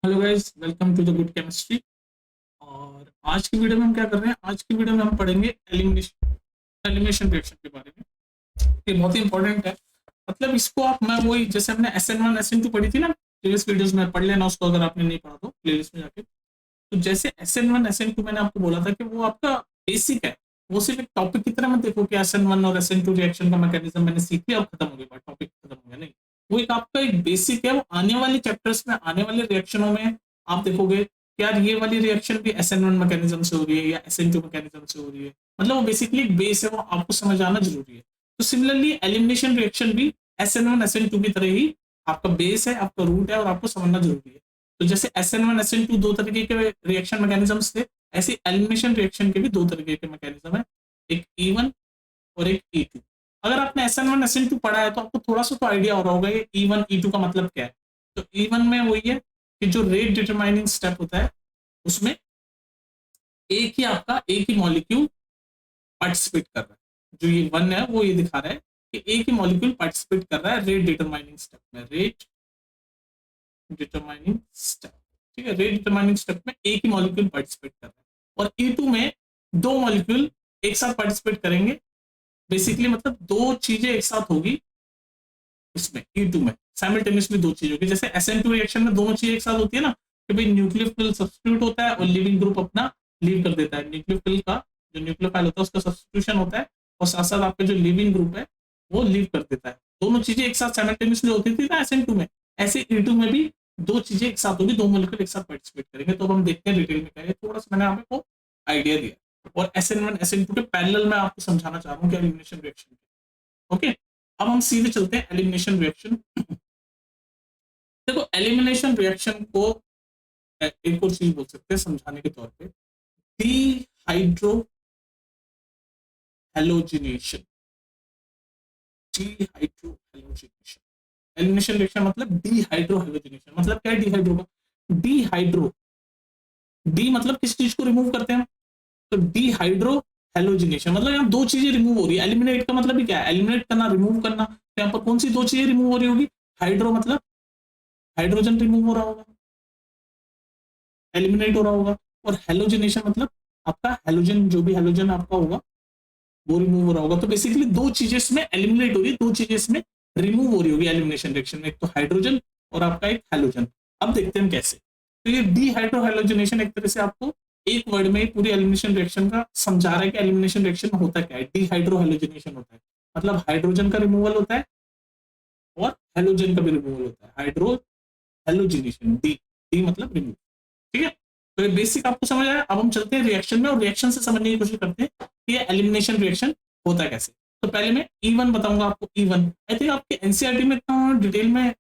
Hello guys, welcome to the good chemistry. और आज की वीडियो में हम क्या कर रहे हैं? आज की वीडियो में हम पढ़ेंगे एलिमिनेशन रिएक्शन के बारे में। ये बहुत ही इंपॉर्टेंट है। मतलब इसको आप मैं वही जैसे हमने SN1 SN2 पढ़ी थी ना प्रीवियस वीडियोस में, पढ़ लेना उसको अगर आपने नहीं पढ़ा तो प्लेलिस्ट में जाके। तो जैसे SN1 SN2 मैंने आपको बोला था कि वो आपका बेसिक है। वो सिर्फ एक टॉपिक की तरह मत देखो कि SN1 और SN2 रिएक्शन का मैकेनिज्म मैंने सीख लिया और खत्म हो गया, टॉपिक खत्म हो गया। नहीं, वो एक आपका एक बेसिक है। वो आने वाले चैप्टर्स में, आने वाले रिएक्शनों में आप देखोगे कि यार ये वाली रिएक्शन भी SN1 मैकेनिज्म से हो रही है या SN2 मैकेनिज्म से हो रही है। मतलब वो बेसिकली एक बेस है, वो आपको समझ आना जरूरी है। तो सिमिलरली एलिमिनेशन रिएक्शन भी SN1 SN2 की तरह ही आपका बेस है, आपका रूट है और आपको समझना जरूरी है। तो जैसे SN1 SN2 दो तरीके के रिएक्शन मैकेनिज्म्स थे, ऐसे एलिमिनेशन रिएक्शन के भी दो तरीके के मैकेनिज्म है, एक E1 और एक E2। अगर आपने SN1 SN2 पढ़ा है तो आपको थोड़ा सा तो आइडिया हो रहा होगा ये E1 E2 का मतलब क्या है। तो E1 में वही है कि जो रेट डिटरमाइनिंग स्टेप होता है उसमें एक ही मॉलिक्यूल पार्टिसिपेट कर रहा है। जो ये वन है वो ये दिखा रहा है कि एक ही मॉलिक्यूल पार्टिसिपेट कर रहा है रेट डिटरमाइनिंग स्टेप में। रेट डिटरमाइनिंग स्टेप, ठीक है, रेट डिटरमाइनिंग स्टेप में एक ही मॉलिक्यूल पार्टिसिपेट कर रहा है। और E2 में दो मॉलिक्यूल एक साथ पार्टिसिपेट करेंगे। बेसिकली मतलब दो चीजें एक साथ होगी इसमें E2 में, साइमल्टेनियसली दो चीज होगी। जैसे SN2 रिएक्शन में दोनों चीजें एक साथ होती है ना, कि भाई न्यूक्लियोफिल सब्स्टिट्यूट होता है और लिविंग ग्रुप अपना लीव कर देता है। न्यूक्लियोफिल का जो न्यूक्लियोफाइल होता है उसका सब्स्टिट्यूशन होता है और साथ साथ आपका जो लिविंग ग्रुप है वो लीव कर देता है। दोनों चीजें एक साथ साइमल्टेनियसली होती थी ना SN2 में, ऐसे E2 में भी दो चीजें एक साथ होगी, दो मॉलिक्यूल एक साथ पार्टिसिपेट करेंगे। तो हम देखते हैं डिटेल में क्या है। थोड़ा सा मैंने आपको आइडिया दिया और SN1 SN2 के पैरेलल में आपको समझाना चाह रहा हूँ कि एलिमिनेशन रिएक्शन। ओके, अब हम सीधे चलते हैं एलिमिनेशन रिएक्शन। देखो एलिमिनेशन रिएक्शन को एक और चीज बोल सकते हैं समझाने के तौर पे, dehydro halogenation. Dehydro halogenation elimination reaction मतलब डीहाइड्रो हेलोजिनेशन। मतलब क्या है डीहाइड्रो का? डीहाइड्रो, डी मतलब किस चीज को रिमूव करते हैं? तो डीहाइड्रो हेलोजिनेशन मतलब यहाँ दो चीजें रिमूव हो रही है। एलिमिनेट का मतलब भी क्या है? एलिमिनेट करना, रिमूव करना। तो यहाँ पर कौन सी दो चीजें रिमूव हो रही होगी? हाइड्रो मतलब हाइड्रोजन रिमूव हो रहा होगा, एलिमिनेट हो रहा होगा। और हेलोजिनेशन मतलब आपका हेलोजन, जो भी हेलोजन आपका होगा वो रिमूव हो रहा होगा। तो बेसिकली दो चीजें इसमें एलिमिनेट हो रही है, दो चीजें इसमें रिमूव हो रही होगी एलिमिनेशन रिएक्शन में, एक तो हाइड्रोजन और आपका एक हेलोजन। अब देखते हैं कैसे। तो ये डीहाइड्रोहेलोजिनेशन एक तरह से आपको एक वर्ड में पूरी एलिमिनेशन रिएक्शन का समझा रहा है कि एलिमिनेशन रिएक्शन में होता क्या है। डीहाइड्रोहेलोजिनेशन होता है मतलब हाइड्रोजन का रिमूवल होता है और हेलोजन का भी रिमूवल होता है। हाइड्रो हेलोजिनेशन, डी, डी मतलब रिमूव। ठीक है, तो ये बेसिक आपको समझ आया। अब हम चलते हैं रिएक्शन में और रिएक्शन से समझने की कोशिश करते हैं कि ये एलिमिनेशन रिएक्शन होता है कैसे। तो पहले मैं E1 बताऊंगा आपको। E1 आई थिंक आपके एनसीईआरटी में इतना डिटेल में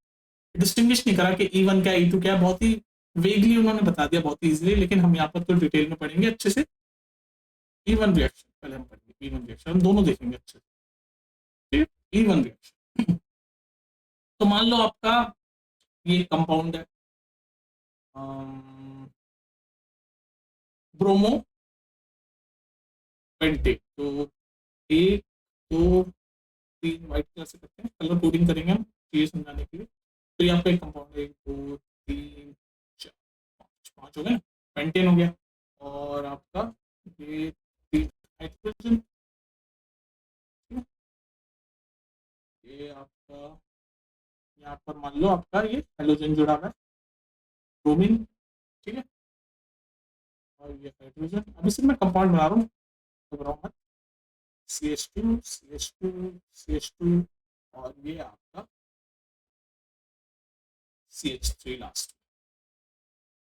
डिस्टिंग्विश नहीं करा कि E1 क्या E2 क्या, बहुत ही वेगली उन्होंने बता दिया, बहुत ही इजीली। लेकिन हम यहाँ पर तो डिटेल में पढ़ेंगे अच्छे से। E1 रिएक्शन पहले हम पढ़ेंगे, E1 रिएक्शन हम दोनों देखेंगे अच्छे से। ठीक है, E1 रिएक्शन। तो मान लो आपका ये कंपाउंड है ब्रोमो पेंटेट। तो एक, दो, तीन, व्हाइट कलर से करते हैं, कलर कोडिंग करेंगे हम चीजें समझाने के लिए। तो यहाँ पे एक कंपाउंड है, एक, दो, तीन, चार, पाँच, पाँच हो गए ना, पेंटेन हो गया। और आपका ये तीन हाइड्रोजन, ये आपका यहाँ पर मान लो आपका ये हेलोजन जुड़ा हुआ है, ब्रोमीन। ठीक है, और ये हाइड्रोजन। अभी सिर्फ मैं कंपाउंड बना रहा हूँ, घबराओ मत। CH2 CH2 CH2 और ये आपका CH3 लास्ट।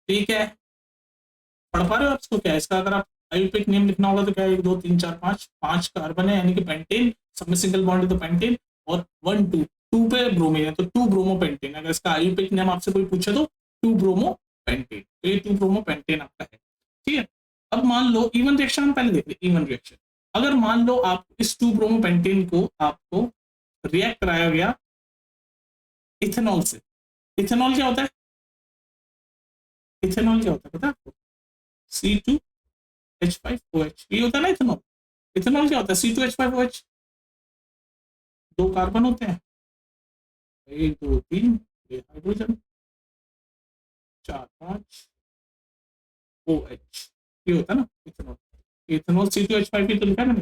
ठीक है, पढ़ पा रहे हो आप इसको? क्या है इसका? अगर आप आयुर्वेदिक नेम लिखना होगा तो क्या है? एक, दो, तीन, चार, पांच, पांच कार्बन है यानी कि पेंटेन। सब में सिंगल बॉन्ड है तो पेंटेन। और वन, टू, टू पे ब्रोमीन है तो टू ब्रोमो पेंटेन। अगर इसका आयुर्वेदिक नेम आपसे कोई पूछे तो टू ब्रोमो पेंटेन। तो ये टू ब्रोमो पेंटेन आपका है। ठीक है, अब मान लो इवन रिएक्शन हम पहले देख रहे। इवन रिएक्शन, अगर मान लो आप इस टू ब्रोमो पेंटेन को आपको रिएक्ट कराया गया इथेनॉल से। इथेनॉल क्या होता है? इथेनॉल क्या होता है पता है आपको? C2H5OH, ये होता है ना इथेनॉल। इथेनॉल क्या होता है? C2H5OH, दो कार्बन होते हैं, एक, दो, तीन, ये हाइड्रोजन, चार, OH, ये होता है ना इथेनॉल। इथेनॉल C2H5 ही तो लिखा है ना,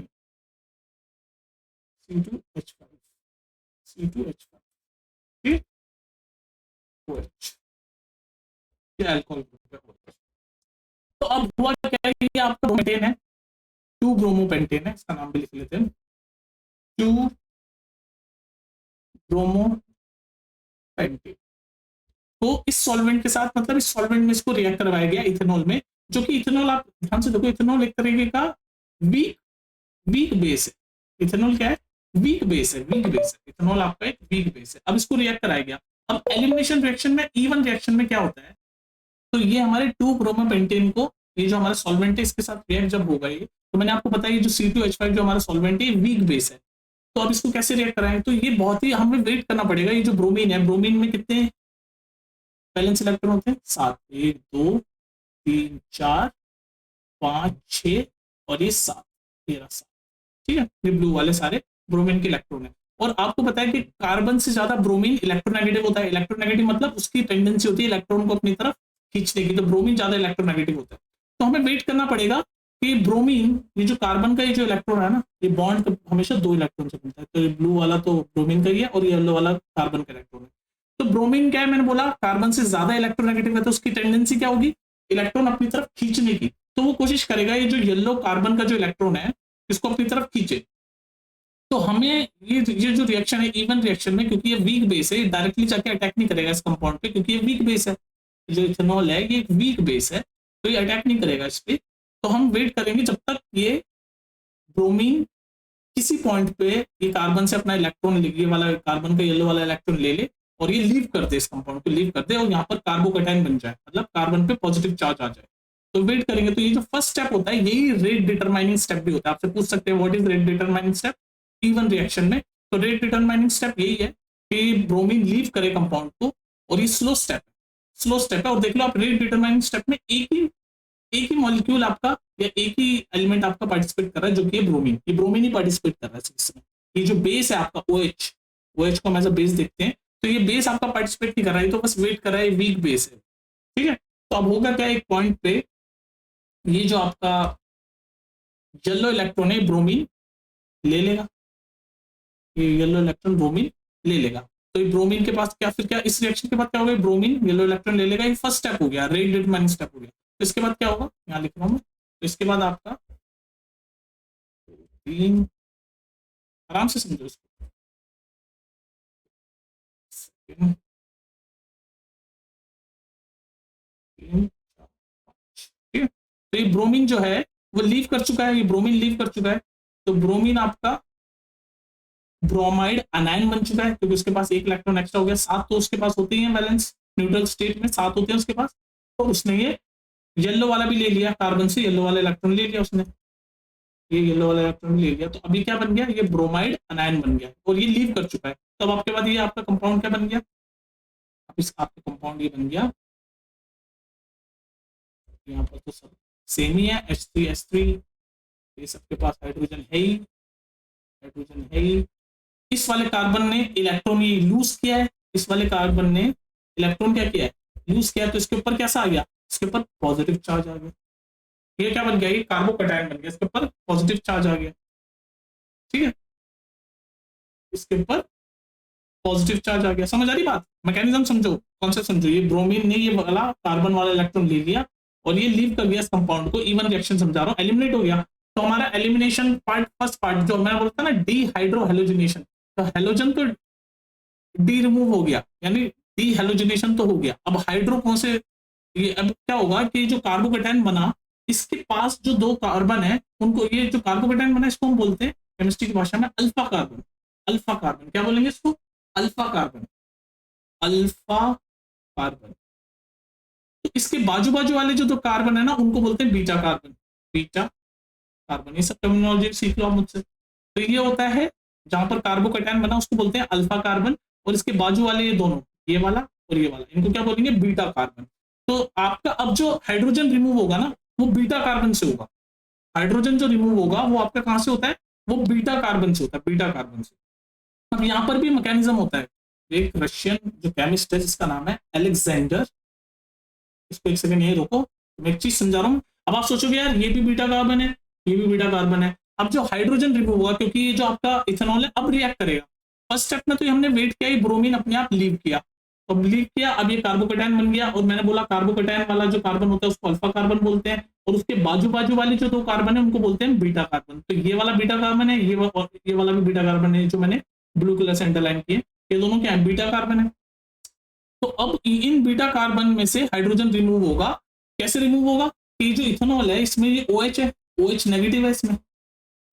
C2H5, C2H5, ठीक, OH, ये अल्कोहल ग्रुप है। तो अब हुआ क्या है कि आपका ब्रोमेटेन है, 2 ब्रोमोपेंटेन है, इसका नाम भी लिख लेते हैं, 2 ब्रोमोपेंटेन। तो इस सॉल्वेंट के साथ, मतलब इस सॉल्वेंट में इसको रिएक्ट करवाया गया इथेनॉल में, जो कि इथेनॉल आप ध्यान से देखो, इथेनॉल एक तरीके का वीक वीक बेस है। इथेनॉल क्या है? वीक बेस है, वीक बेस है इथेनॉल, आपका एक वीक बेस है। अब इसको रिएक्ट कराया गया। अब एलिमिनेशन रिएक्शन में, इवन रिएक्शन में क्या होता है, तो ये हमारे 2 ब्रोमोपेंटेन को, ये जो हमारा सॉल्वेंट है इसके साथ रिएक्ट जब होगा ये, तो मैंने आपको बताया जो C2H5 जो हमारा सॉल्वेंट है वीक बेस है। तो अब इसको कैसे रिएक्ट कराएं, तो ये बहुत ही हमें वेट करना पड़ेगा। ये जो ब्रोमीन है, ब्रोमीन में कितने वैलेंस इलेक्ट्रॉन होते हैं? 7, 1 2 3 4 5 6 और ये 7, 13 7, ठीक है। ये ब्लू वाले सारे ब्रोमीन के इलेक्ट्रॉन है। और आपको पता है कि कार्बन से ज्यादा ब्रोमीन इलेक्ट्रोनेगेटिव होता है। इलेक्ट्रोनेगेटिव मतलब उसकी टेंडेंसी होती है इलेक्ट्रॉन को अपनी तरफ खींचने की, तो ब्रोमीन ज्यादा इलेक्ट्रोनेगेटिव होता है। तो हमें वेट करना पड़ेगा कि ब्रोमीन, ये जो कार्बन का ये जो इलेक्ट्रॉन है ना, ये बॉन्ड हमेशा 2 इलेक्ट्रॉन से बनता है, तो ये ब्लू वाला तो ब्रोमीन का ही है और ये येलो वाला कार्बन का इलेक्ट्रॉन है। तो ब्रोमीन क्या है, मैंने बोला कार्बन से ज्यादा इलेक्ट्रोनेगेटिव है, तो उसकी टेंडेंसी क्या होगी? इलेक्ट्रॉन अपनी तरफ खींचने की। तो वो कोशिश करेगा ये जो येलो कार्बन का जो इलेक्ट्रॉन है इसको अपनी तरफ खींचे। तो हमें ये जो रिएक्शन है इवन रिएक्शन में, क्योंकि ये वीक बेस है, डायरेक्टली जाके अटैक नहीं करेगा इस कंपाउंड पे, क्योंकि ये वीक बेस है। जो इथेनॉल है ये एक वीक बेस है, तो ये अटैक नहीं करेगा इस पे। तो हम वेट करेंगे जब तक ये ब्रोमीन किसी पॉइंट पे ये कार्बन से अपना इलेक्ट्रॉन, ये वाला कार्बन का येलो वाला इलेक्ट्रॉन ले ले और ये लीव कर दे, इस कंपाउंड को लीव कर दे और यहाँ पर कार्बोकैटायन बन जाए, मतलब कार्बन पे पॉजिटिव चार्ज आ जाए। तो वेट करेंगे। तो ये जो फर्स्ट स्टेप होता है यही रेट डिटरमाइनिंग स्टेप भी होता है। आपसे पूछ सकते हैं what is rate determining step E one reaction में। तो रेट डिटरमाइनिंग स्टेप यही है कि ब्रोमीन लीव करे कंपाउंड को, और ये स्लो स्टेप है, स्लो स्टेप है। और देख लो आप, रेट डिटरमाइनिंग स्टेप में एक ही मॉलिक्यूल आपका या एक ही एलिमेंट आपका पार्टिसिपेट कर रहा है, जो कि ब्रोमीन। ये ब्रोमीन ही पार्टिसिपेट कर रहा है इसमें। ये जो बेस है आपका OH, OH को हम एज अ बेस देखते हैं, तो ये बेस आपका पार्टिसिपेट नहीं कर रहा है, तो बस वेट कर रहा है, वीक बेस है, ठीक है। तो अब होगा क्या, एक पॉइंट पे ये जो आपका येलो इलेक्ट्रॉन है ब्रोमीन ले लेगा, ये येलो इलेक्ट्रॉन ब्रोमीन ले लेगा। तो ये ब्रोमीन के पास क्या, फिर क्या इस रिएक्शन के बाद क्या होगा, ब्रोमीन येलो इलेक्ट्रॉन ले लेगा। ये फर्स्ट स्टेप हो गया, रेट डिटरमाइनिंग स्टेप हो गया। तो इसके बाद क्या होगा, यहाँ लिख रहा हूँ मैं। तो इसके बाद आपका 3, आराम से समझो इसको, 3 3 4 5, ठीक है। तो ये ब्रोमीन जो है वो लीव कर चुका है, ये ब्रोमीन लीव कर चुका है। तो ब्रोमीन आपका ब्रोमाइड अनायन बन चुका है, क्योंकि उसके पास एक इलेक्ट्रॉन एक्स्ट्रा हो गया। 7 तो उसके पास होते ही हैं वैलेंस, न्यूट्रल स्टेट में 7 होते हैं उसके पास। तो उसने ये येलो वाला भी ले लिया, कार्बन से येलो वाला इलेक्ट्रॉन ले लिया उसने, ये येलो वाला इलेक्ट्रॉन ले लिया। तो अभी क्या बन गया, ये ब्रोमाइड अनायन बन गया और ये लीव कर चुका है। तब आपके बाद ये आपका कंपाउंड क्या बन गया, अब इस आपका कंपाउंड ये बन गया, यहाँ पर तो सब सेम ही है, H3S3, ये सबके पास हाइड्रोजन है ही, हाइड्रोजन है ही। इस वाले कार्बन ने इलेक्ट्रॉन ये लूज किया है, इस वाले कार्बन ने इलेक्ट्रॉन क्या किया है, लूज किया है। तो इसके ऊपर कैसा आ गया, इसके ऊपर पॉजिटिव चार्ज आ गया। ये क्या बन गया, ये कार्बोकैटायन बन गया, इसके ऊपर पॉजिटिव चार्ज आ गया, ठीक है। इसके ऊपर पॉजिटिव चार्ज आ गया। समझ आ रही बात, मैकेनिज्म समझो, कॉन्सेप्ट समझो। ये ब्रोमीन ने ये वाला कार्बन वाला इलेक्ट्रॉन ले लिया और ये लीव कर दिया इस कंपाउंड को। इवन रिएक्शन समझा रहा हूँ, एलिमिनेट हो गया। तो हमारा एलिमिनेशन पार्ट, फर्स्ट पार्ट जो मैंने बोलता ना, डीहाइड्रोहेलोजिनेशन, तो हेलोजन तो डी रिमूव हो गया, यानी डी हेलोजिनेशन तो हो गया। अब हाइड्रो कौन से, ये अब क्या होगा कि जो कार्बोकैटायन बना, इसके पास जो 2 कार्बन है उनको, ये जो कार्बोकैटायन बना इसको हम बोलते हैं केमिस्ट्री की भाषा में अल्फा कार्बन। अल्फा कार्बन क्या बोलेंगे इसको, अल्फा कार्बन, अल्फा कार्बन। तो इसके बाजू बाजू वाले जो 2 कार्बन है ना, उनको बोलते हैं बीटा कार्बन, बीटा कार्बन। ये सब टर्मिनोलॉजी सीख लो मुझसे। तो ये होता है जहां पर कार्बोकैटायन बना उसको बोलते हैं अल्फा कार्बन, और इसके बाजू वाले ये दोनों, ये वाला और ये वाला, इनको क्या बोलेंगे, बीटा कार्बन। तो आपका अब जो हाइड्रोजन रिमूव होगा ना, वो बीटा कार्बन से होगा। हाइड्रोजन जो रिमूव होगा वो आपका कहां से होता है, वो बीटा कार्बन से होता है, बीटा कार्बन से। अब यहाँ पर भी मैकेनिज्म होता है। एक रशियन जो केमिस्ट है जिसका नाम है अलेक्जेंडर इसको एक सेकंड यही रोको, मैं एक चीज समझा रहा हूँ। अब आप सोचोगे यार ये भी बीटा कार्बन है, ये भी बीटा कार्बन है। अब जो हाइड्रोजन रिमूव हुआ, क्योंकि ये जो आपका इथेनॉल है अब रिएक्ट करेगा। फर्स्ट स्टेप में तो हमने वेट किया, ये ब्रोमीन अपने आप लीव किया, तो लीव किया, अब ये कार्बोकेटायन बन गया। और मैंने बोला कार्बोकेटायन वाला जो कार्बन होता है उसको अल्फा कार्बन बोलते हैं, और उसके बाजू बाजू वाले जो दो कार्बन है उनको बोलते हैं बीटा कार्बन। तो ये वाला बीटा कार्बन है, ये वाला भी बीटा कार्बन है, जो मैंने ब्लू कलर से अंडरलाइन किए, ये दोनों क्या है, बीटा कार्बन है। तो अब इन बीटा कार्बन में से हाइड्रोजन रिमूव होगा। कैसे रिमूव होगा? ये जो इथेनॉल है इसमें ये OH है, OH नेगेटिव है,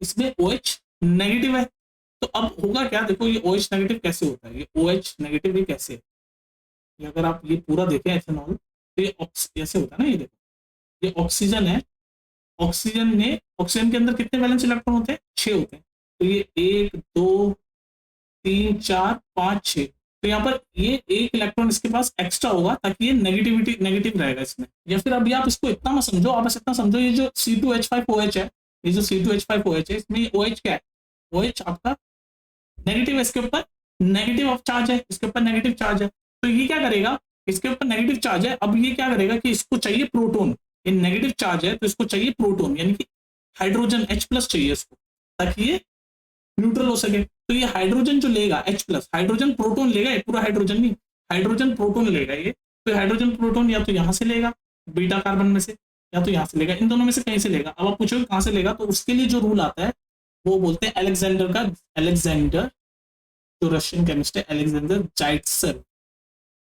इसमें OH नेगेटिव है। तो अब होगा क्या, देखो ये OH नेगेटिव कैसे होता है, ये OH नेगेटिव ये कैसे है, ये अगर आप ये पूरा देखें इथेनॉल, तो ये ऐसे होता है ना, ये देखो ये ऑक्सीजन है, ऑक्सीजन के अंदर कितने वैलेंस इलेक्ट्रॉन होते हैं, 6 होते हैं। तो ये 1 2 3 4 5 6, तो यहाँ पर ये एक इलेक्ट्रॉन इसके पास एक्स्ट्रा होगा ताकि ये नेगेटिव रहेगा इसमें। या फिर अभी आप इसको इतना मत समझो, आप बस इतना समझो, ये जो C2H5OH है, ये जो C2H5OH है, इसमें OH क्या है, OH आपका नेगेटिव है, इसके ऊपर नेगेटिव ऑफ चार्ज है, इसके ऊपर नेगेटिव चार्ज है। तो ये क्या करेगा, इसके ऊपर नेगेटिव चार्ज है, अब ये क्या करेगा कि इसको चाहिए प्रोटोन, ये नेगेटिव चार्ज है तो इसको चाहिए प्रोटोन, यानी कि हाइड्रोजन H+ चाहिए इसको, ताकि ये न्यूट्रल हो सके। तो ये हाइड्रोजन जो लेगा H+, हाइड्रोजन प्रोटोन लेगा, ये पूरा हाइड्रोजन नहीं, हाइड्रोजन प्रोटोन लेगा ये। तो हाइड्रोजन प्रोटोन या तो यहाँ से लेगा बीटा कार्बन में से, या तो यहाँ से लेगा, इन दोनों में से कहीं से लेगा। अब आप पूछोगे कहाँ से लेगा, तो उसके लिए जो रूल आता है वो बोलते हैं अलेक्जेंडर, जो रशियन केमिस्ट है अलेक्जेंडर जाइट्सेव।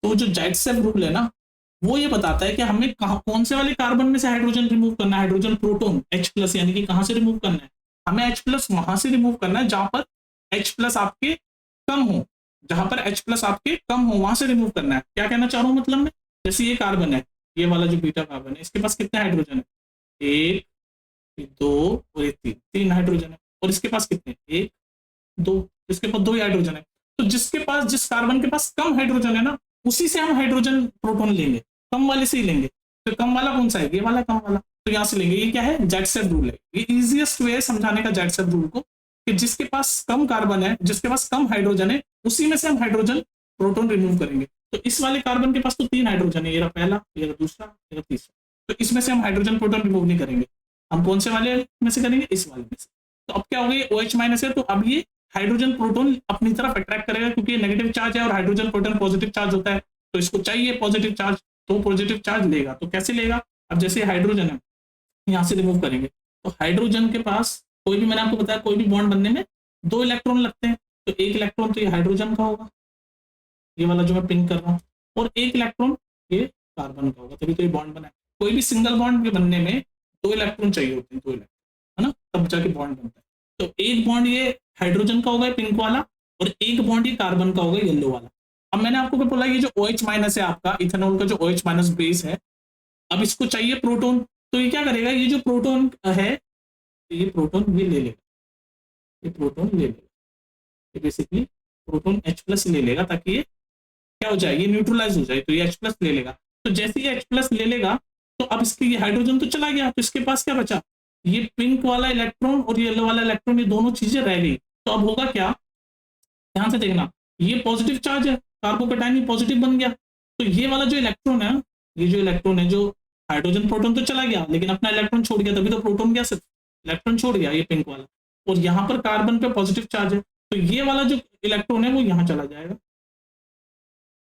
तो जो जाइट्सेव रूल है ना, वो ये बताता है कि हमें कौन से वाले कार्बन में से हाइड्रोजन रिमूव करना है, हाइड्रोजन प्रोटोन H+, यानी कि कहाँ से रिमूव करना है, हमें H+ वहां से रिमूव करना है जहां पर H+ आपके कम हो, जहां पर H+ आपके कम हो वहां से रिमूव करना है। क्या कहना चाह रहा हूं मतलब में, जैसे ये कार्बन है, ये वाला जो बीटा कार्बन है, इसके पास कितने हाइड्रोजन है, 1 2 और 3 हाइड्रोजन है। और इसके पास कितने, 1 2, इसके पास 2 ही हाइड्रोजन है। तो जिस कार्बन के पास कम हाइड्रोजन है ना, उसी से हम हाइड्रोजन प्रोटॉन लेंगे, कम वाले से ही लेंगे। तो कम वाला कौन सा है, ये वाला कम वाला, तो यहाँ से लेंगे। ये क्या है, जाइट्सेव रूल है, ये इजीएस्ट वे है समझाने का जाइट्सेव रूल को, कि जिसके पास कम कार्बन है, जिसके पास कम हाइड्रोजन है, उसी में से हम हाइड्रोजन प्रोटॉन रिमूव करेंगे। तो इस वाले कार्बन के पास तो 3 हाइड्रोजन है, ये रहा पहला, ये रहा दूसरा, ये रहा तीसरा। तो इसमें से हम हाइड्रोजन प्रोटॉन रिमूव नहीं करेंगे, हम कौन से वाले में से करेंगे, इस वाले में से। तो अब क्या हो गया, OH- है, तो अब ये हाइड्रोजन प्रोटॉन अपनी तरफ अट्रैक्ट करेगा, क्योंकि नेगेटिव चार्ज है और हाइड्रोजन प्रोटॉन पॉजिटिव चार्ज होता है, तो इसको चाहिए पॉजिटिव चार्ज, तो पॉजिटिव चार्ज लेगा। तो कैसे लेगा, अब जैसे हाइड्रोजन है, यहाँ से रिमूव करेंगे, तो हाइड्रोजन के पास कोई भी, मैंने आपको बताया कोई भी बॉन्ड बनने में 2 इलेक्ट्रॉन लगते हैं, तो 1 इलेक्ट्रॉन तो ये हाइड्रोजन का होगा, ये वाला जो मैं पिन कर रहा हूँ, और 1 इलेक्ट्रॉन ये कार्बन का होगा, तभी तो ये बॉन्ड बना है। कोई भी सिंगल बॉन्ड के बनने में 2 इलेक्ट्रॉन चाहिए होते हैं, 2 इलेक्ट्रॉन, है ना, तब जाके बॉन्ड बनता है। तो एक बॉन्ड ये हाइड्रोजन का होगा पिंक वाला, और एक बॉन्ड ये कार्बन का होगा येलो वाला। अब मैंने आपको क्या बोला, ये जो OH- है आपका इथेनॉल का जो OH- बेस है, अब इसको चाहिए प्रोटॉन, तो ये क्या करेगा, ये जो प्रोटॉन है, ये प्रोटॉन ये ले लेगा, ये प्रोटॉन ले लेगा, ये बेसिकली प्रोटॉन H+ ले लेगा, ताकि ये क्या हो जाए, ये न्यूट्रलाइज हो जाए, तो ये H+ ले लेगा। तो जैसे ये H+ ले लेगा, तो अब इसके ये हाइड्रोजन तो चला गया, तो इसके पास क्या बचा, ये पिंक वाला इलेक्ट्रॉन और येलो वाला इलेक्ट्रॉन, ये दोनों चीजें रह गई। तो अब होगा क्या, ध्यान से देखना, ये पॉजिटिव चार्ज है, कार्बोकेटायन पॉजिटिव बन गया, तो ये वाला जो इलेक्ट्रॉन है, ये जो इलेक्ट्रॉन है, जो हाइड्रोजन प्रोटॉन तो चला गया, लेकिन अपना इलेक्ट्रॉन छोड़ गया, तभी तो प्रोटॉन गया, सिर्फ इलेक्ट्रॉन छोड़ गया ये पिंक वाला, और यहाँ पर कार्बन पे पॉजिटिव चार्ज है, तो ये वाला जो इलेक्ट्रॉन है वो यहाँ चला जाएगा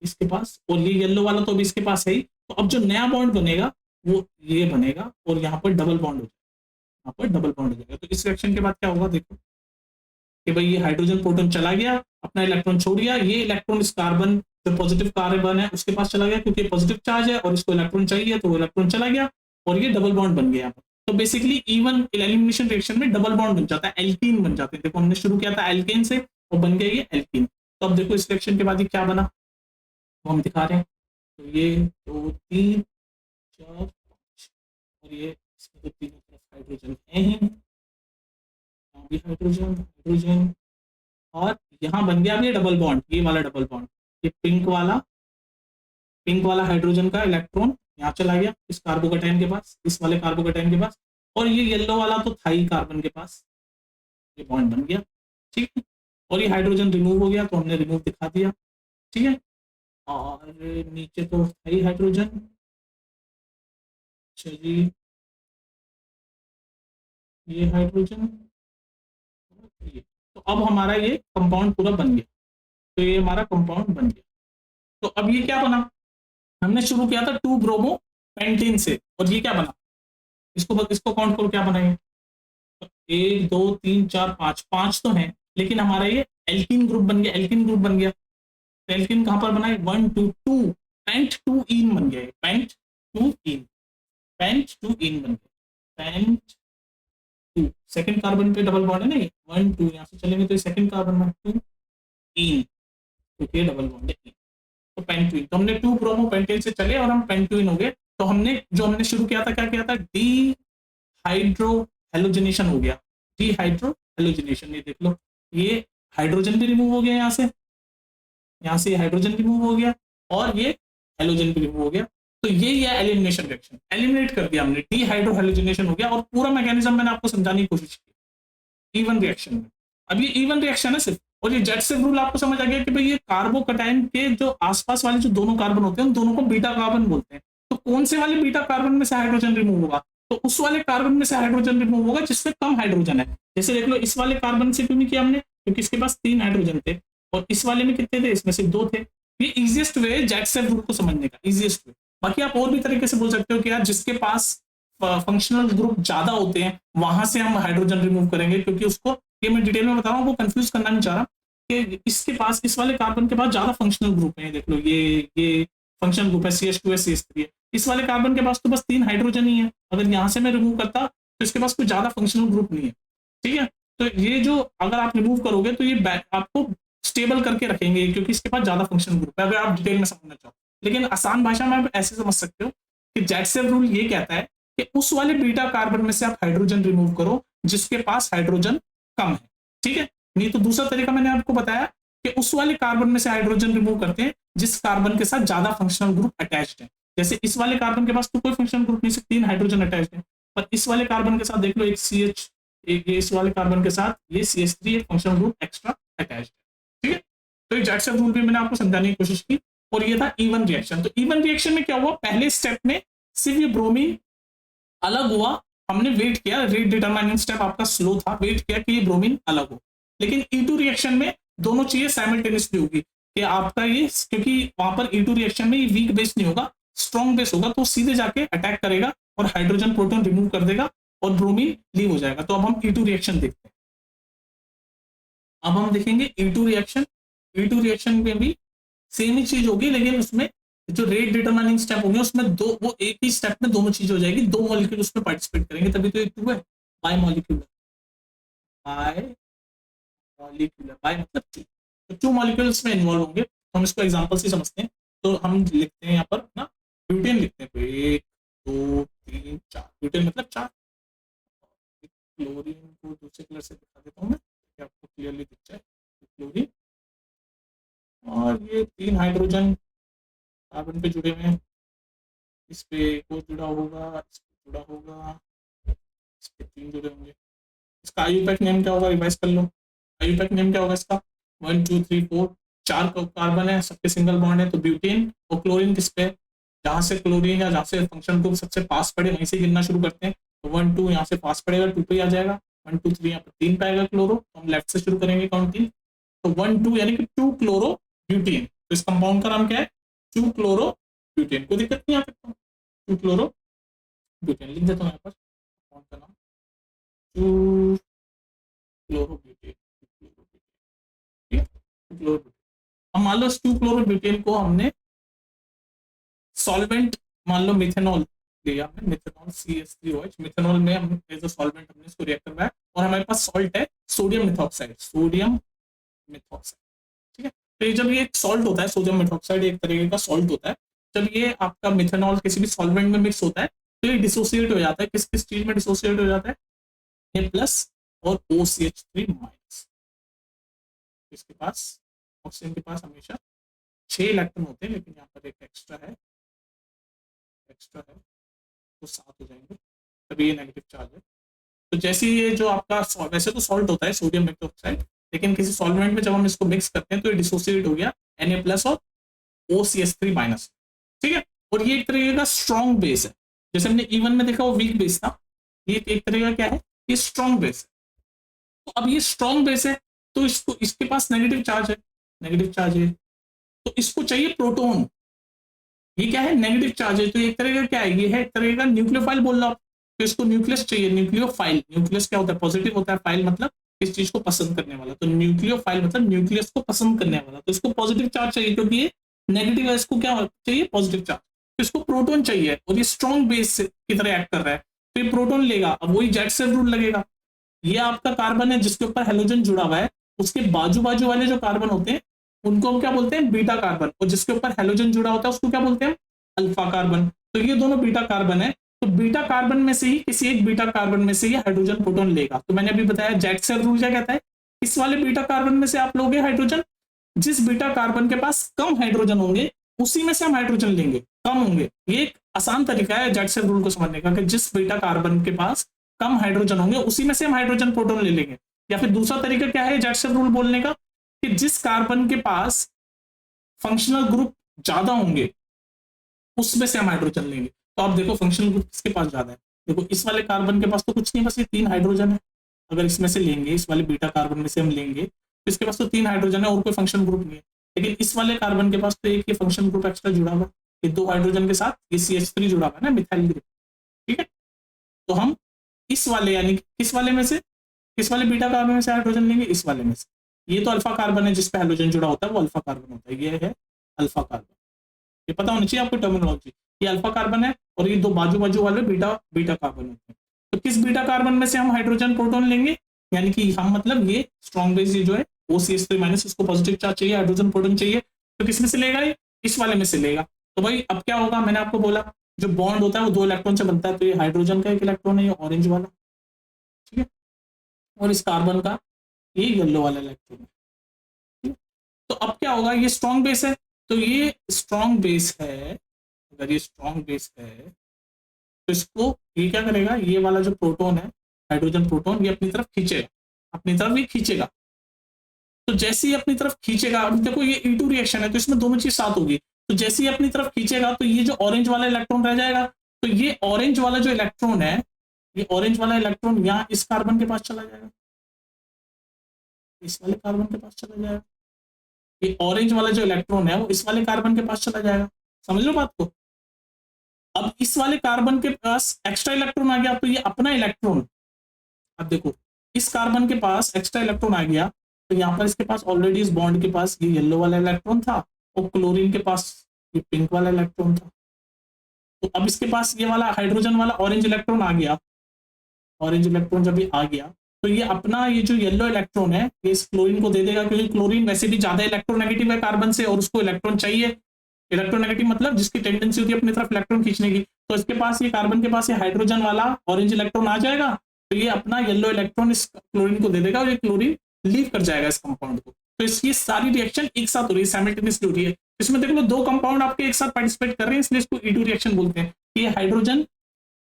इसके पास, और ये येलो वाला तो अभी इसके पास है ही। तो अब जो नया बॉन्ड बनेगा वो ये बनेगा, और यहाँ पर डबल बॉन्ड हो जाएगा, यहाँ पर डबल बॉन्ड हो जाएगा। तो इस रिएक्शन के बाद क्या होगा, देखो कि भाई ये हाइड्रोजन प्रोटॉन चला गया, अपना इलेक्ट्रॉन छोड़ गया, ये इलेक्ट्रॉन इस कार्बन, जो पॉजिटिव कार्बन है उसके पास चला गया, क्योंकि पॉजिटिव चार्ज है और इसको इलेक्ट्रॉन चाहिए, तो वो इलेक्ट्रॉन चला गया, और ये डबल बॉन्ड बन गया यहाँ पर। तो बेसिकली इवन एलिमिनेशन रिएक्शन में डबल बॉन्ड बन जाता है, एल्कीन बन जाते हैं। देखो हमने शुरू किया था एल्केन से, और बन गया ये एल्कीन। तो अब देखो इस रिएक्शन के बाद ये क्या बना, वो हम दिखा रहे हैं। तो ये 2 3 4 5, और ये इसमें तो तीनों तरफ हाइड्रोजन है ही, यहाँ भी हाइड्रोजन हाइड्रोजन, और यहाँ बन गया अब ये डबल बॉन्ड, ये वाला डबल बॉन्ड, ये पिंक वाला हाइड्रोजन का इलेक्ट्रॉन यहाँ चला गया इस कार्बोकेटायन के पास, इस वाले कार्बोकेटायन के पास, और ये येलो वाला तो था ही कार्बन के पास, ये बॉन्ड बन गया, ठीक है। और ये हाइड्रोजन रिमूव हो गया, तो हमने रिमूव दिखा दिया, ठीक है। और नीचे तो था ही हाइड्रोजन, अच्छा जी, ये हाइड्रोजन, ये तो अब हमारा ये कंपाउंड पूरा बन गया। तो ये हमारा कंपाउंड बन गया। तो अब ये क्या बना, हमने शुरू किया था 2 ब्रोमो पेंटीन से, और ये क्या बना, इसको काउंट करो क्या बना ये। तो 1 2 3 4 5, 5 तो है, लेकिन हमारा ये एल्किन ग्रुप बन गया, एल्किन ग्रुप बन गया। तो एल्किन कहां पर बना है, 1 2 2, पेंट 2 इन बन गया, पेंट 2 इन, पेंट 2 इन बन गया, पेंट 2। सेकंड कार्बन पे डबल बॉन्ड है ना, ये 1 2 यहाँ से चलेंगे तो ये सेकंड कार्बन में 2 इन, तो ये डबल बॉन्ड है, तो पेंटुइन। तो हमने 2 ब्रोमो पेंटेन से चले और हम पेंटुइन हो गए। तो हमने शुरू किया था, क्या किया था, डी हाइड्रो हेलोजिनेशन हो गया, डी हाइड्रो हेलोजिनेशन। ये देख लो, ये हाइड्रोजन भी रिमूव हो गया यहाँ से हाइड्रोजन रिमूव हो गया, और ये हेलोजन भी रिमूव हो गया। तो ये एलिमिनेशन रिएक्शन, एलिमिनेट कर दिया हमने, डी हाइड्रो हेलोजिनेशन हो गया। और पूरा मैकेनिज्म मैंने आपको समझाने की कोशिश की इवन रिएक्शन में। अब ये इवन रिएक्शन है सिर्फ, और ये जेटसेव रूल आपको समझ आ गया कि भाई ये कार्बोकटाइन के जो आसपास वाले जो दोनों कार्बन होते हैं उन दोनों को बीटा कार्बन बोलते हैं। तो कौन से वाले बीटा कार्बन में से हाइड्रोजन रिमूव होगा, तो उस वाले कार्बन में से हाइड्रोजन रिमूव होगा जिसमें कम हाइड्रोजन है। जैसे देख लो, इस वाले कार्बन से क्यों नहीं किया हमने, क्योंकि इसके पास 3 हाइड्रोजन थे, और इस वाले में कितने थे, इसमें से 2 थे। ये इजिएस्ट वे है जेटसेव रूल को समझने का, इजिएस्ट वे। बाकी आप और भी तरीके से बोल सकते हो कि यार जिसके पास फंक्शनल ग्रुप ज्यादा होते हैं वहां से हम हाइड्रोजन रिमूव करेंगे, क्योंकि उसको, ये मैं डिटेल में बता रहा हूँ, वो कंफ्यूज करना नहीं चाह रहा कि इसके पास, इस वाले कार्बन के पास ज्यादा फंक्शनल ग्रुप है। देख लो, ये फंक्शनल ग्रुप है, CH2 है, CH3 है। इस वाले कार्बन के पास तो बस 3 हाइड्रोजन ही है। अगर यहाँ से मैं रिमूव करता तो इसके पास कोई ज्यादा फंक्शनल ग्रुप नहीं है, ठीक है। तो ये जो अगर आप रिमूव करोगे तो ये आपको स्टेबल करके रखेंगे, क्योंकि इसके पास ज्यादा फंक्शनल ग्रुप है, अगर आप डिटेल में समझना चाहो। लेकिन आसान भाषा में आप ऐसे समझ सकते हो कि जेटसेव रूल ये कहता है कि उस वाले बीटा कार्बन में से आप हाइड्रोजन रिमूव करो जिसके पास हाइड्रोजन कम है, ठीक है। नहीं तो दूसरा तरीका मैंने आपको बताया कि उस वाले कार्बन में से हाइड्रोजन रिमूव करते हैं जिस कार्बन के साथ ज्यादा फंक्शनल ग्रुप अटैच्ड है। जैसे इस वाले कार्बन के पास तो कोई फंक्शनल ग्रुप नहीं, सिर्फ 3 हाइड्रोजन अटैच्ड है, पर इस वाले कार्बन के साथ देख लो, एक CH, एक इस वाले कार्बन के साथ ये CH3, एक फंक्शनल ग्रुप एक्स्ट्रा अटैच्ड है, ठीक है। तो ये जेटसेव रूल भी मैंने आपको समझाने की कोशिश की। और ये था इवन रिएक्शन। तो इवन रिएक्शन में क्या हुआ, पहले स्टेप में सिर्फ ये ब्रोमीन अलग हुआ, हमने वेट किया, रेट डिटरमाइनिंग स्टेप आपका स्लो था, वेट किया कि ये ब्रोमीन अलग हो। लेकिन E2 रिएक्शन में दोनों चीजें साइमल्टेनियसली होगी, कि आपका ये, क्योंकि वहां पर E2 रिएक्शन में ये वीक बेस नहीं होगा, स्ट्रॉन्ग बेस होगा, तो सीधे जाके अटैक करेगा और हाइड्रोजन प्रोटॉन रिमूव कर देगा और ब्रोमीन लीव हो जाएगा। तो अब हम E2 रिएक्शन देखते हैं। अब हम देखेंगे E2 रिएक्शन। E2 रिएक्शन में भी सेम ही चीज होगी, लेकिन उसमें जो रेट डिटरमाइनिंग स्टेप होंगे उसमें वो एक ही स्टेप में दोनों चीज हो जाएगी, 2 मॉलिक्यूल उसमें पार्टिसिपेट करेंगे, तभी तो E2 है। Bimolecular, bimolecular, bi मतलब 2, तो 2 मॉलिक्यूल्स में इन्वॉल्व होंगे। हम इसको एग्जांपल से समझते हैं। तो हम लिखते हैं यहाँ पर ना, ब्यूटेन लिखते हैं, 1 2 3 4, ब्यूटेन मतलब 4। क्लोरीन को दूसरे कलर से दिखा देता हूँ मैं, ताकि आपको क्लियरली दिख जाए। क्लोरीन, और ये 3 हाइड्रोजन कार्बन पे जुड़े हुए हैं, इस पे को जुड़ा होगा, इस पे जुड़ा होगा, इस पे 3 जुड़े होंगे। इसका आईयूपैक नेम क्या होगा, रिवाइज कर लो। आईयूपैक नेम क्या होगा इसका, 1 2 3 4, 4 कार्बन है, सबके सिंगल बॉन्ड है, तो ब्यूटेन। और क्लोरीन किस पे, जहां से क्लोरीन या जहां से फंक्शन ग्रुप सबसे पास पड़े वहीं से गिनना शुरू करते हैं। तो 1 2 यहाँ से पास पड़ेगा, 2 पे आ जाएगा, 1 2 3 यहाँ पर 3 पे आएगा क्लोरो, तो हम लेफ्ट से शुरू करेंगे काउंटिंग। तो 1 2 यानी कि 2 क्लोरो ब्यूटेन। तो इस कंपाउंड का नाम क्या है, 2 क्लोरो ब्यूटेन। कोई दिक्कत नहीं आ सकता, 2 क्लोरो ब्यूटेन लिख देता हूँ यहाँ पर कंपाउंड का नाम, 2 क्लोरो ब्यूटेन, ठीक है, 2 क्लोरो ब्यूटेन। अब मान लो 2 क्लोरो ब्यूटेन को हमने सॉल्वेंट, मान लो मिथेनॉल लिया हमने, मिथेनॉल CH3OH, मिथेनॉल में हमने एज अ सॉल्वेंट हमने इसको रिएक्ट करवाया, और हमारे पास सॉल्ट है सोडियम मिथॉक्साइड, सोडियम मिथॉक्साइड, ठीक है। तो जब ये एक सॉल्ट होता है, सोडियम मिथॉक्साइड एक तरीके का सॉल्ट होता है, जब ये आपका मिथेनॉल किसी भी सॉल्वेंट में मिक्स होता है तो ये डिसोसिएट हो जाता है। किस किस चीज में डिसोसिएट हो जाता है, A प्लस और OCH3 माइनस। इसके पास, ऑक्सीजन के पास हमेशा 6 इलेक्ट्रॉन होते हैं, लेकिन यहाँ पर एक एक्स्ट्रा है, एक्स्ट्रा है, तो 7 हो जाएंगे, तभी ये नेगेटिव चार्ज है। तो जैसे ये जो आपका, वैसे तो सॉल्ट होता है सोडियम मेथॉक्साइड, लेकिन किसी सॉल्वेंट में जब हम इसको मिक्स करते हैं तो ये डिसोसिएट हो गया Na प्लस और OCH3 माइनस, ठीक है। और ये एक तरीके का स्ट्रॉन्ग बेस है, जैसे हमने E1 में देखा वो वीक बेस था, ये एक तरह का क्या है, ये स्ट्रॉन्ग बेस है। तो अब ये स्ट्रॉन्ग बेस है, तो इसको इसके पास नेगेटिव चार्ज है, नेगेटिव चार्ज है, तो इसको चाहिए प्रोटॉन। ये क्या है, नेगेटिव चार्ज है, तो एक तरह का क्या है, ये है एक तरह का न्यूक्लियोफाइल बोल रहा हूं। तो इसको न्यूक्लियस चाहिए, न्यूक्लियोफाइल, न्यूक्लियस क्या होता है, पॉजिटिव होता है, फाइल मतलब इस चीज को पसंद करने वाला, तो न्यूक्लियोफाइल मतलब न्यूक्लियस को पसंद करने वाला, तो इसको पॉजिटिव चार्ज चाहिए क्योंकि ये नेगेटिव है, इसको क्या चाहिए, पॉजिटिव चार्ज। तो इसको प्रोटॉन चाहिए और ये स्ट्रॉन्ग बेस की तरह एक्ट कर रहा है, तो ये प्रोटॉन लेगा, अब वही जेट से रूल लगेगा। ये आपका कार्बन है जिसके ऊपर हेलोजन जुड़ा हुआ है, उसके बाजू बाजू वाले जो कार्बन होते हैं उनको हम क्या बोलते हैं, बीटा कार्बन, और जिसके ऊपर हेलोजन जुड़ा होता है उसको क्या बोलते हैं, अल्फा कार्बन। तो ये दोनों बीटा कार्बन है, तो बीटा कार्बन में से ही किसी एक बीटा कार्बन में से ये हाइड्रोजन प्रोटॉन लेगा। तो मैंने अभी बताया जेट सेल रूल क्या कहता है, इस वाले बीटा कार्बन में से आप लोगे हाइड्रोजन, जिस बीटा कार्बन के पास कम हाइड्रोजन होंगे उसी में से हम हाइड्रोजन लेंगे, कम होंगे। ये एक आसान तरीका है जेट सेल रूल को समझने का, कि जिस बीटा कार्बन के पास कम हाइड्रोजन होंगे उसी में से हम हाइड्रोजन प्रोटॉन ले लेंगे। या फिर दूसरा तरीका क्या है जेट सेल रूल बोलने का, कि जिस कार्बन के पास फंक्शनल ग्रुप ज्यादा होंगे उसमें से हम हाइड्रोजन लेंगे। तो आप देखो फंक्शनल ग्रुप किसके पास ज्यादा है, देखो इस वाले कार्बन के पास तो कुछ नहीं, बस ये 3 हाइड्रोजन है। अगर इसमें से लेंगे, इस वाले बीटा कार्बन में से हम लेंगे तो इसके पास तो 3 हाइड्रोजन है और कोई फंक्शन ग्रुप नहीं है। लेकिन इस वाले कार्बन के पास तो एक ये फंक्शन ग्रुप एक्स्ट्रा जुड़ा हुआ है, ये 2 हाइड्रोजन के साथ ये CH3 जुड़ा हुआ है ना, मिथाइल ग्रुप। ठीक है, तो हम इस वाले यानी कि किस वाले में से, किस वाले बीटा कार्बन में से हाइड्रोजन लेंगे, इस वाले में से। ये तो अल्फा कार्बन है जिस पे हाइड्रोजन जुड़ा होता है, वो अल्फा कार्बन होता है, ये है अल्फा कार्बन। ये पता होनी चाहिए आपको टर्मिनोलॉजी, ये अल्फा कार्बन है और ये दो बाजू बाजू वाले बीटा बीटा कार्बन होते हैं। तो किस बीटा कार्बन में से हम हाइड्रोजन प्रोटॉन लेंगे, यानी कि हम मतलब ये स्ट्रॉन्ग बेस ये जो है OCH3 माइनस, इसको पॉजिटिव चार्ज चाहिए, हाइड्रोजन प्रोटॉन चाहिए, तो किस में से लेगा, ये इस वाले में से लेगा। तो भाई अब क्या होगा, मैंने आपको बोला जो बॉन्ड होता है वो 2 इलेक्ट्रॉन से बनता है, तो ये हाइड्रोजन का 1 इलेक्ट्रॉन है, ये ऑरेंज वाला, ठीक है, और इस कार्बन का ये येलो वाला इलेक्ट्रॉन है, ठीक है? तो अब क्या होगा, ये स्ट्रॉन्ग बेस है, तो ये स्ट्रॉन्ग बेस है, अगर ये स्ट्रॉन्ग बेस है तो इसको ये क्या करेगा, ये वाला जो प्रोटॉन है हाइड्रोजन प्रोटॉन, ये अपनी तरफ खींचेगा, अपनी तरफ ये खींचेगा। तो जैसे ही अपनी तरफ खींचेगा, अब देखो ये E2 रिएक्शन है तो इसमें दोनों चीज साथ होगी, तो जैसे ही अपनी तरफ खींचेगा तो ये जो ऑरेंज वाला इलेक्ट्रॉन रह जाएगा, तो ये ऑरेंज वाला जो इलेक्ट्रॉन है, ये ऑरेंज वाला इलेक्ट्रॉन यहाँ इस कार्बन के पास चला जाएगा, इस वाले कार्बन के पास चला जाएगा, ये ऑरेंज वाला जो इलेक्ट्रॉन है वो इस वाले कार्बन के पास चला जाएगा। समझ लो बात को। अब इस वाले कार्बन के पास एक्स्ट्रा इलेक्ट्रॉन आ गया, तो ये अपना इलेक्ट्रॉन, अब देखो इस कार्बन के पास एक्स्ट्रा इलेक्ट्रॉन आ गया, तो यहाँ पर इसके पास ऑलरेडी इस बॉन्ड के पास ये येलो वाला इलेक्ट्रॉन था और क्लोरीन के पास ये पिंक वाला इलेक्ट्रॉन था। तो अब इसके पास ये वाला हाइड्रोजन वाला ऑरेंज इलेक्ट्रॉन आ गया, ऑरेंज इलेक्ट्रॉन जब ये आ गया तो ये अपना ये जो येलो इलेक्ट्रॉन है ये इस क्लोरीन को दे देगा, क्योंकि क्लोरीन वैसे भी ज्यादा इलेक्ट्रोनेगेटिव है कार्बन से और उसको इलेक्ट्रॉन चाहिए। इलेक्ट्रोनेगेटिव मतलब जिसकी टेंडेंसी होती है अपनी तरफ इलेक्ट्रॉन खींचने की, तो इसके पास ये कार्बन के पास ये हाइड्रोजन वाला ऑरेंज इलेक्ट्रॉन आ जाएगा, तो ये अपना येलो इलेक्ट्रॉन इस क्लोरीन को दे देगा और ये क्लोरीन लीव कर जाएगा इस कंपाउंड को। तो इसकी सारी रिएक्शन एक साथ हो रही है, साइमल्टेनियसली हो रही है। इसमें देख लो 2 कंपाउंड आपके एक साथ पार्टिसिपेट कर रहे हैं, इसलिए इसको E2 रिएक्शन बोलते हैं। ये हाइड्रोजन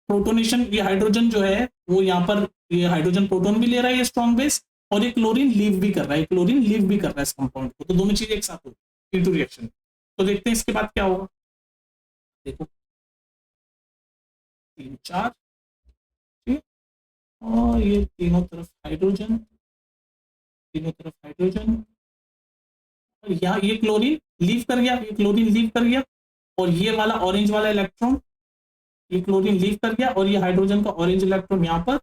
प्रोटोनेशन, ये हाइड्रोजन जो है वो यहाँ पर ये हाइड्रोजन प्रोटोन भी ले रहा है ये स्ट्रॉन्ग बेस, और ये क्लोरीन लीव भी कर रहा है, क्लोरीन लीव भी कर रहा है इस कंपाउंड को, तो दोनों चीजें एक साथ होती है E2 रिएक्शन। तो देखते हैं इसके बाद क्या होगा, देखो 3 4, ठीक, और ये तीनों तरफ हाइड्रोजन, तीनों तरफ हाइड्रोजन, और यहाँ ये क्लोरीन लीव कर गया, ये क्लोरीन लीव कर गया, और ये वाला ऑरेंज वाला इलेक्ट्रॉन ये क्लोरीन लीव कर गया, और ये हाइड्रोजन का ऑरेंज इलेक्ट्रॉन यहाँ पर,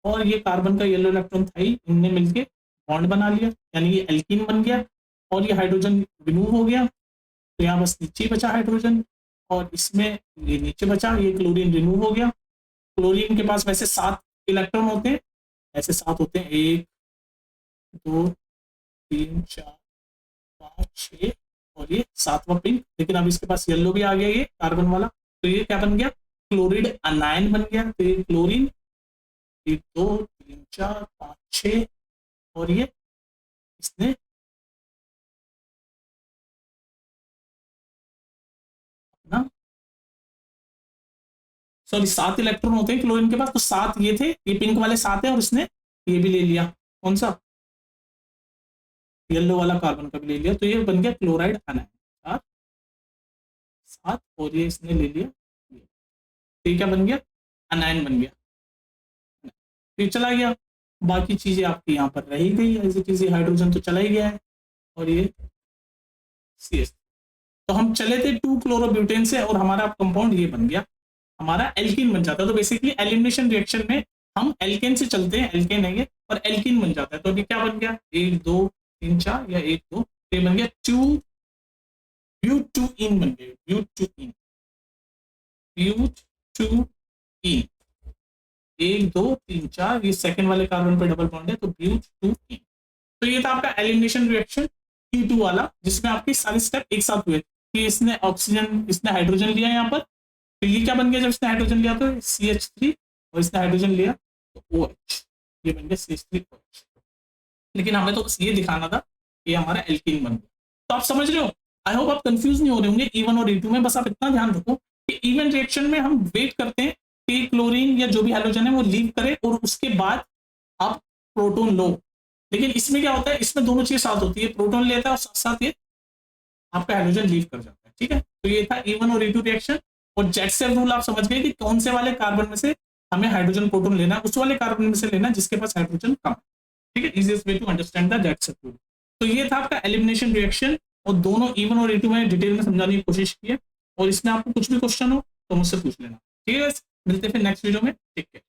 और ये कार्बन का येलो इलेक्ट्रॉन था ही, इनने मिलके बॉन्ड बना लिया, यानी ये एल्कीन बन गया, और ये हाइड्रोजन रिमूव हो गया, तो यहाँ बस नीचे बचा हाइड्रोजन, और इसमें ये नीचे बचा, ये क्लोरीन रिमूव हो गया। क्लोरीन के पास वैसे 7 इलेक्ट्रॉन होते हैं, ऐसे 7 होते हैं, 1 2 3 4 5 6, और ये 7वां पिंक, लेकिन अब इसके पास येलो भी आ गया ये कार्बन वाला, तो ये क्या बन गया, क्लोरीड अनायन बन गया। तो ये क्लोरीन 1 2 3 4 5 6, और ये इसने अपना, सॉरी 7 इलेक्ट्रॉन होते हैं क्लोरीन के पास, तो 7 ये थे, ये पिंक वाले 7 है, और इसने ये भी ले लिया, कौन सा, येलो वाला कार्बन का भी ले लिया, तो ये बन गया क्लोराइड अनायन 7 7, और ये इसने ले लिया, तो ये क्या बन गया, अनायन बन गया, फिर चला गया। बाकी चीजें आपकी यहाँ पर रही गई एज इट इज, हाइड्रोजन तो चला ही गया है, और ये CH। तो हम चले थे 2 क्लोरोब्यूटेन से और हमारा कंपाउंड ये बन गया, हमारा एल्कीन बन जाता है। तो बेसिकली एलिमिनेशन रिएक्शन में हम एल्केन से चलते हैं, एल्केन है ये, और एल्कीन बन जाता है। तो अभी क्या बन गया, 1 2 3 4 या 1 2, ये बन गया 2 ब्यूटूइन बन गया, ब्यूटूइन, ब्यूटूइन, 1 2 3 4, ये सेकंड वाले कार्बन पे डबल बॉन्ड है, तो ब्यूटूइन। तो ये था आपका एलिमिनेशन रिएक्शन E2 वाला, जिसमें आपके सारे स्टेप एक साथ हुए कि इसने ऑक्सीजन, इसने हाइड्रोजन लिया यहाँ पर, तो ये क्या बन गया, जब इसने हाइड्रोजन लिया तो CH3, और इसने हाइड्रोजन लिया तो OH, ये बन गया CH3OH। लेकिन हमें तो बस ये दिखाना था कि हमारा एल्कीन बन गया। तो आप समझ रहे हो, आई होप आप कंफ्यूज नहीं हो रहे होंगे E1 और E2 में। बस आप इतना ध्यान रखो कि इवन रिएक्शन में हम वेट करते हैं कि क्लोरीन या जो भी हैलोजन है वो लीव करे, और उसके बाद आप प्रोटॉन लो। लेकिन इसमें क्या होता है, इसमें दोनों चीजें साथ होती है, प्रोटॉन लेता है और साथ साथ ये आपका हाइड्रोजन लीव कर जाता है। ठीक है, तो ये था E1 और E2 रिएक्शन। और जेटसेव रूल आप समझ गए कि कौन से वाले कार्बन में से हमें हाइड्रोजन प्रोटॉन लेना है, उस वाले कार्बन में से लेना जिसके पास हाइड्रोजन कम। ठीक है, easiest way to understand the Zaitsev rule. तो ये था आपका एलिमिनेशन रिएक्शन, और दोनों E1 और E2 में डिटेल में समझाने की कोशिश की है। और इसमें आपको कुछ भी क्वेश्चन हो तो मुझसे पूछ लेना। ठीक है, मिलते हैं फिर नेक्स्ट वीडियो में। Take care.